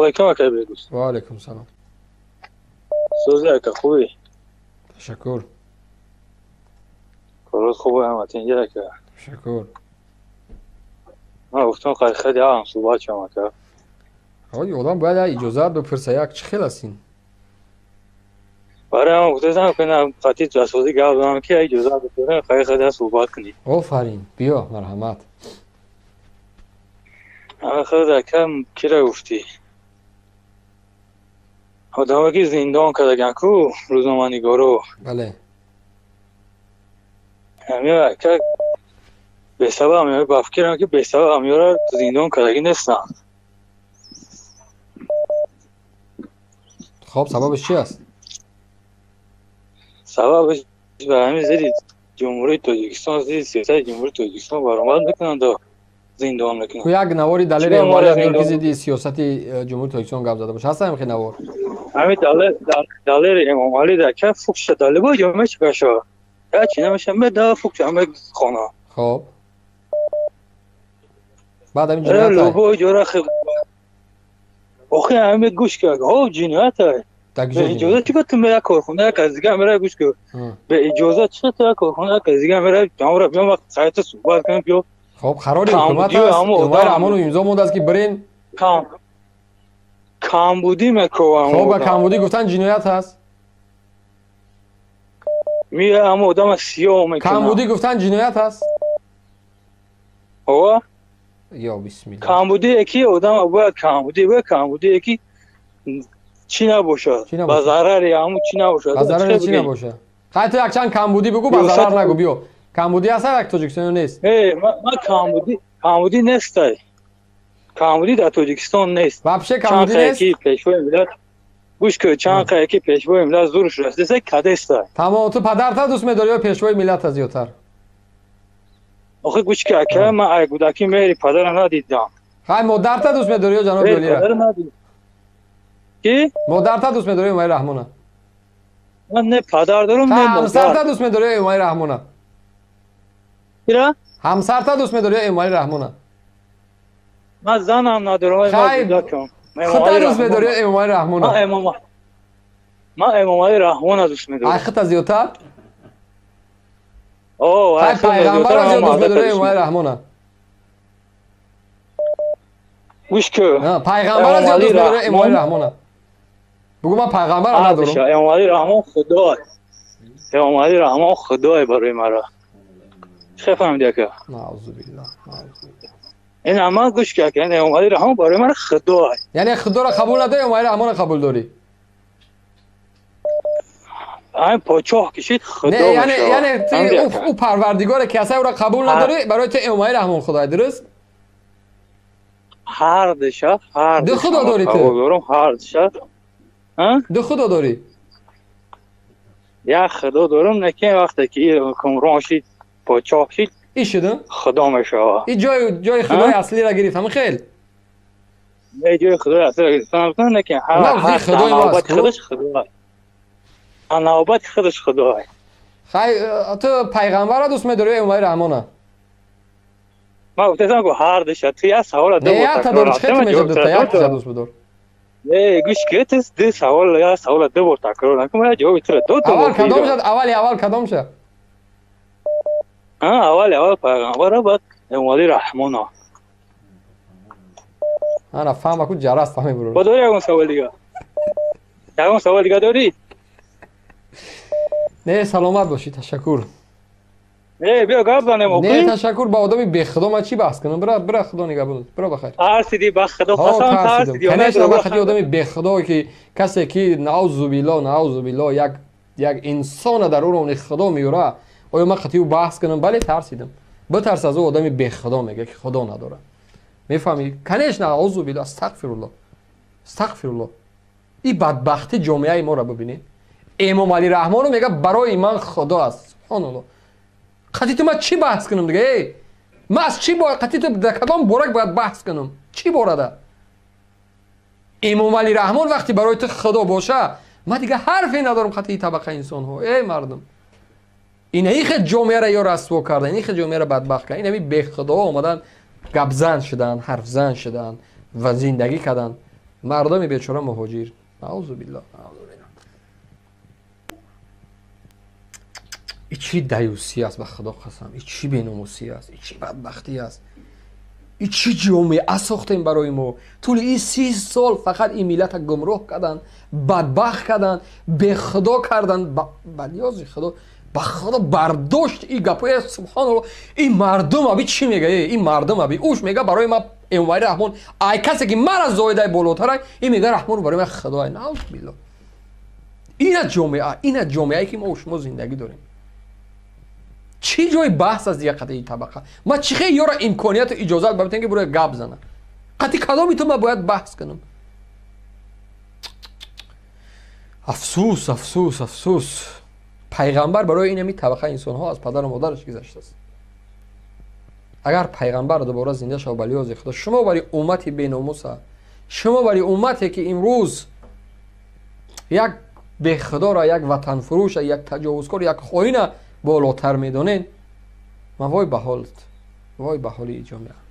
علیکم اکا بگوست. و علیکم سلام. سوزی اکا خوبی؟ تشکر. کارات خوبه همت اینجا اکا. تشکر. من گفتم خیلی هم صحبت شما اکا. آقای آدم باید اجازه بپرسه یک چه خیلی هستین؟ برای هم گفتم کنم خطی جاسوسی گفت دارم که اجازه بپرسه خیلی صحبت کنی. آفرین بیا مرحمت. خیلی اکا کی را گفتی؟ آدم که زندان کردگن کو روزنامه‌نگارو. بله. همین اکا به سبب همیاره بفکرم که به سبب همیاره زندان کردگی نیستن. خب سببش چی است؟ سببش به همین زیر جمهوری تاجیکستان زیر سیاست جمهوری تاجیکستان برآمد میکنن و زندان میکنن. کو یک نواری دلیل چیکار اموالی مال بیار که زندان؟ زیدی سیاست جمهوری تاجیکستان گپ زده باشه. هست همین نوار؟ همین دلیل امام علی در که فوکس دلیل با جامعه چی بشه؟ یا چی نمیشه به فوکس همه خانه. خب بعد همین جنایت لوگو جورا خب آخه همه گوش کرد. او جنایت های. به اجازه چی گفتم به یک کارخونه یک از دیگه میره گوش کرد. به اجازه چی تو یک کارخونه یک از دیگه میره جامعه بیام وقت سایت صحبت کنیم بیو. خب قرار حکومت است اموال رحمان رو امضا مونده است که برین کامبودی میکنم. خب با کامبودی گفتن جنایت هست. میره اما آدم سیاه میکنه. کامبودی گفتن جنایت هست. او یا بسم الله. کامبودی یکی آدم باید کامبودی یکی چی نباشد. با ضرری همون چی نباشد. با ضرری چی نباشه. خیلی تو یک چند کامبودی بگو با ضرر نگو بیو. کامبودی هست یک تاجیکستان نیست. من کامبودی نیست. کامبودی در تاجیکستان نیست. واپشه کامبودی نیست. چند پیشوای ملت گوش که چند قایقی پیشوای ملت زورش رسیده کده است. تمام تو پدرت دوست می‌داری یا پیشوای ملت از زیاتر؟ آخه گوش که من ای کودکی میری پدر ندیدم. خیلی مادرت دوست می‌داری یا جناب ولی را؟ پدر ندیدم. کی؟ مادرت دوست می‌داری امای رحمانه؟ من نه پدر دارم نه مادر. همسرت دوست می‌داری امای رحمانه؟ چرا؟ همسرت دوست می‌داری امای رحمانه؟ من زنم ندارم. خودت دوست می‌داری امای رحمانه؟ من امام علی رحمانه دوست می‌دارم. اخت از زیاتر؟ اوه خیلی پیغمبر از دوست می‌داری امای رحمانه؟ گوش که پیغمبر از دوست می‌داری امای رحمانه؟ بگو من پیغمبر ندارم. امام علی رحمان خدای. امام علی رحمان خدای برای مرا. چه فهمیدی که؟ نعوذ بالله. این اما گوش که امام علی رحمان برای مرا خدای. یعنی خدا را قبول نداری امام علی رحمان قبول داری؟ این پاچاه کشید خدا نه یعنی او پروردگار کسی او را قبول نداری برای تو امام علی رحمان خدای درست؟ هر دشه هر دو خدا داری تو؟ دارم هر دشه. دو خدا داری؟ یک خدا دارم نکه وقتی که حکمران شید پاچاه شید ای شده؟ خدا میشه. این جای خدای اصلی را گرفت همه خیل؟ نه جای خدای اصلی را گرفت همه نکه هر خدای ماست خودش خدای. نوبت خودش خدای. خیلی تو پیغمبر را دوست می‌داری امام علی رحمانه؟ من گفتم که هر دشه تو یه سوال دو نه تا دور چه میشه یک تا دوست بدار. نه گوش که تو دو سوال یا سوال دو بار تکرار نکن. من جواب تو دو تا اول کدام شد؟ اول کدام شد؟ اول پیغمبر بعد امام علی رحمانه. انا فهم کو جراست همه برو. با داری اون سوال دیگه. اون سوال دیگه داری؟ نه سلامت باشی تشکر. نه بیا گپ زنیم. نه تشکر با آدمی بی خدا ما چی بحث کنم؟ برا خدا نگهبان. برا بخیر. ترسیدی به خدا قسم ترسیدی. کنیش وقتی آدمی بی خدا که کسی که نعوذ بالله یک انسان در اون خدا میوره آیا من خطیو بحث کنم؟ بله ترسیدم. بترس از او آدمی بی خدا میگه که خدا نداره. میفهمی؟ کنیش نعوذ بالله استغفر الله. این بدبختی جامعه ما را ببینید. امام علی رحمان میگه برای من خدا است. سبحان الله. خطی تو من چی بحث کنم دیگه؟ من از چی باید خطی تو در کدام بارک باید بحث کنم؟ چی بارده؟ امام علی رحمان وقتی برای تو خدا باشه من دیگه حرفی ندارم خطی طبقه انسان ها. ای مردم این خیلی جامعه را یا رسوا کردن، این خیلی جامعه را بدبخت کردن. این بی خدا آمدن گپ زن شدن، حرف زن شدن و زندگی کردن مردم بیچاره مهاجر. اعوذ بالله. این چی دیوسی است به خدا قسم، این چی بیناموسی است، این چی بدبختی است، این چی جامعه اساختیم برای ما. طول این 30 سال فقط این ملت گمراه کردن، بدبخت کردن، به خدا کردن، بلیاز خدا به خدا برداشت این گپای سبحان الله. این مردم ابی چی میگه؟ این مردم ابی اوش میگه برای ما اموای رحمان، ای کسی که من از زایده بالاتره این میگه رحمان برای من خدای. نعوذ بالله. این جامعه که ما و شما زندگی داریم. چی جای بحث از یک قطعی طبقه؟ ما چی خیلی یارا امکانیت و اجازت ببینید که برای گپ زنه. قطعی کدامی تو ما باید بحث کنم. افسوس افسوس افسوس. پیغمبر برای این طبقه انسان ها از پدر و مادرش گذشته است. اگر پیغمبر دوباره زنده شد بلیاز خدا، شما برای امتی بیناموس، شما برای امتی که امروز یک به خدا را، یک وطن فروش، یک تجاوزکار، یک خائن بالاتر میدونین، من وای به حالت، وای به حال جامعه.